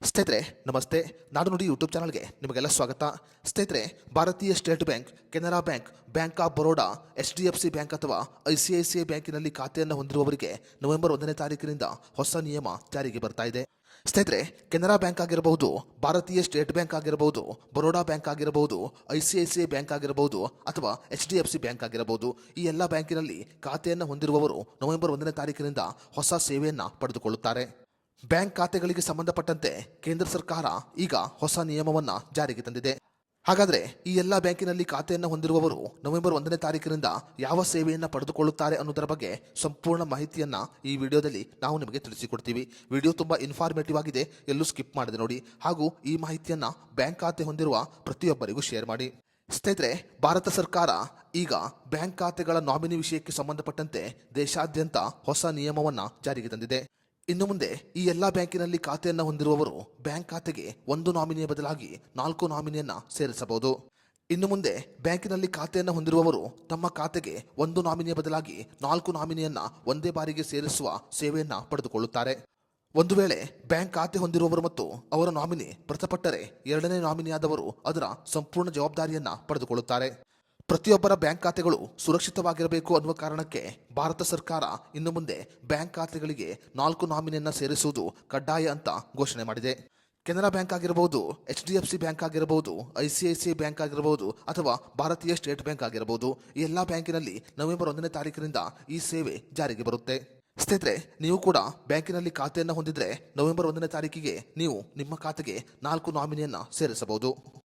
ಸ್ನೇಹಿತರೆ ನಮಸ್ತೆ. ನಾಡು ನುಡಿ ಯೂಟ್ಯೂಬ್ ಚಾನಲ್ಗೆ ನಿಮಗೆಲ್ಲ ಸ್ವಾಗತ. ಸ್ನೇಹಿತರೆ, ಭಾರತೀಯ state bank, Canara bank, bank of Baroda, HDFC bank ಅಥವಾ ICICI ಬ್ಯಾಂಕಿನಲ್ಲಿ ಖಾತೆಯನ್ನು ಹೊಂದಿರುವವರಿಗೆ ನವೆಂಬರ್ 1ನೇ ತಾರೀಕಿನಿಂದ ಹೊಸ ನಿಯಮ ಜಾರಿಗೆ ಬರ್ತಾ ಇದೆ. ಸ್ನೇಹಿತರೆ, ಕೆನರಾ ಬ್ಯಾಂಕ್ ಆಗಿರಬಹುದು, ಭಾರತೀಯ ಸ್ಟೇಟ್ ಬ್ಯಾಂಕ್ ಆಗಿರಬಹುದು, ಬರೋಡಾ ಬ್ಯಾಂಕ್ ಆಗಿರಬಹುದು, ICICI ಬ್ಯಾಂಕ್ ಆಗಿರಬಹುದು ಅಥವಾ HDFC ಬ್ಯಾಂಕ್ ಆಗಿರಬಹುದು, ಈ ಎಲ್ಲ ಬ್ಯಾಂಕಿನಲ್ಲಿ ಖಾತೆಯನ್ನು ಹೊಂದಿರುವವರು ನವೆಂಬರ್ 1ನೇ ತಾರೀಕಿನಿಂದ ಹೊಸ ಸೇವೆಯನ್ನು ಪಡೆದುಕೊಳ್ಳುತ್ತಾರೆ. ಬ್ಯಾಂಕ್ ಖಾತೆಗಳಿಗೆ ಸಂಬಂಧಪಟ್ಟಂತೆ ಕೇಂದ್ರ ಸರ್ಕಾರ ಈಗ ಹೊಸ ವಿನಿಯಮವನ್ನು ಜಾರಿಗೆ ತಂದಿದೆ. ಹಾಗಾದರೆ ಈ ಎಲ್ಲ ಬ್ಯಾಂಕಿನಲ್ಲಿ ಖಾತೆಯನ್ನು ಹೊಂದಿರುವವರು ನವೆಂಬರ್ 1ನೇ ತಾರೀಕಿನಿಂದ ಯಾವ ಸೇವೆಯನ್ನು ಪಡೆದುಕೊಳ್ಳುತ್ತಾರೆ ಅನ್ನೋದರ ಬಗ್ಗೆ ಸಂಪೂರ್ಣ ಮಾಹಿತಿಯನ್ನು ಈ ವಿಡಿಯೋದಲ್ಲಿ ನಾವು ನಿಮಗೆ ತಿಳಿಸಿಕೊಡ್ತೀವಿ. ವಿಡಿಯೋ ತುಂಬ ಇನ್ಫಾರ್ಮೇಟಿವ್ ಆಗಿದೆ, ಎಲ್ಲೂ ಸ್ಕಿಪ್ ಮಾಡದೆ ನೋಡಿ. ಹಾಗೂ ಈ ಮಾಹಿತಿಯನ್ನು ಬ್ಯಾಂಕ್ ಖಾತೆ ಹೊಂದಿರುವ ಪ್ರತಿಯೊಬ್ಬರಿಗೂ ಶೇರ್ ಮಾಡಿ. ಸ್ನೇಹಿತರೆ, ಭಾರತ ಸರ್ಕಾರ ಈಗ ಬ್ಯಾಂಕ್ ಖಾತೆಗಳ ನಾಮಿನಿ ವಿಷಯಕ್ಕೆ ಸಂಬಂಧಪಟ್ಟಂತೆ ದೇಶಾದ್ಯಂತ ಹೊಸ ನಿಯಮವನ್ನು ಜಾರಿಗೆ ತಂದಿದೆ. ಇನ್ನು ಮುಂದೆ ಈ ಎಲ್ಲ ಬ್ಯಾಂಕಿನಲ್ಲಿ ಖಾತೆಯನ್ನು ಹೊಂದಿರುವವರು ಬ್ಯಾಂಕ್ ಖಾತೆಗೆ ಒಂದು ನಾಮಿನಿಯ ಬದಲಾಗಿ 4 ನಾಮಿನಿಯನ್ನು ಸೇರಿಸಬಹುದು. ಇನ್ನು ಮುಂದೆ ಬ್ಯಾಂಕಿನಲ್ಲಿ ಖಾತೆಯನ್ನು ಹೊಂದಿರುವವರು ತಮ್ಮ ಖಾತೆಗೆ ಒಂದು ನಾಮಿನಿಯ ಬದಲಾಗಿ 4 ನಾಮಿನಿಯನ್ನು ಒಂದೇ ಬಾರಿಗೆ ಸೇರಿಸುವ ಸೇವೆಯನ್ನು ಪಡೆದುಕೊಳ್ಳುತ್ತಾರೆ. ಒಂದು ವೇಳೆ ಬ್ಯಾಂಕ್ ಖಾತೆ ಹೊಂದಿರುವವರು ಮತ್ತು ಅವರ ನಾಮಿನಿ ಮೃತಪಟ್ಟರೆ ಎರಡನೇ ನಾಮಿನಿಯಾದವರು ಅದರ ಸಂಪೂರ್ಣ ಜವಾಬ್ದಾರಿಯನ್ನು ಪಡೆದುಕೊಳ್ಳುತ್ತಾರೆ. ಪ್ರತಿಯೊಬ್ಬರ ಬ್ಯಾಂಕ್ ಖಾತೆಗಳು ಸುರಕ್ಷಿತವಾಗಿರಬೇಕು ಅನ್ನುವ ಕಾರಣಕ್ಕೆ ಭಾರತ ಸರ್ಕಾರ ಇನ್ನು ಮುಂದೆ ಬ್ಯಾಂಕ್ ಖಾತೆಗಳಿಗೆ 4 ನಾಮಿನಿಯನ್ನು ಸೇರಿಸುವುದು ಕಡ್ಡಾಯ ಅಂತ ಘೋಷಣೆ ಮಾಡಿದೆ. ಕೆನರಾ ಬ್ಯಾಂಕ್ ಆಗಿರಬಹುದು, HDFC ಬ್ಯಾಂಕ್ ಆಗಿರಬಹುದು, ICICI ಬ್ಯಾಂಕ್ ಆಗಿರಬಹುದು ಅಥವಾ ಭಾರತೀಯ ಸ್ಟೇಟ್ ಬ್ಯಾಂಕ್ ಆಗಿರಬಹುದು, ಈ ಎಲ್ಲ ಬ್ಯಾಂಕಿನಲ್ಲಿ ನವೆಂಬರ್ 1ನೇ ತಾರೀಕಿನಿಂದ ಈ ಸೇವೆ ಜಾರಿಗೆ ಬರುತ್ತೆ. ಸ್ನೇಹಿತರೆ, ನೀವು ಕೂಡ ಬ್ಯಾಂಕಿನಲ್ಲಿ ಖಾತೆಯನ್ನು ಹೊಂದಿದ್ರೆ ನವೆಂಬರ್ 1ನೇ ತಾರೀಕಿಗೆ ನೀವು ನಿಮ್ಮ ಖಾತೆಗೆ 4 ನಾಮಿನಿಯನ್ನು ಸೇರಿಸಬಹುದು.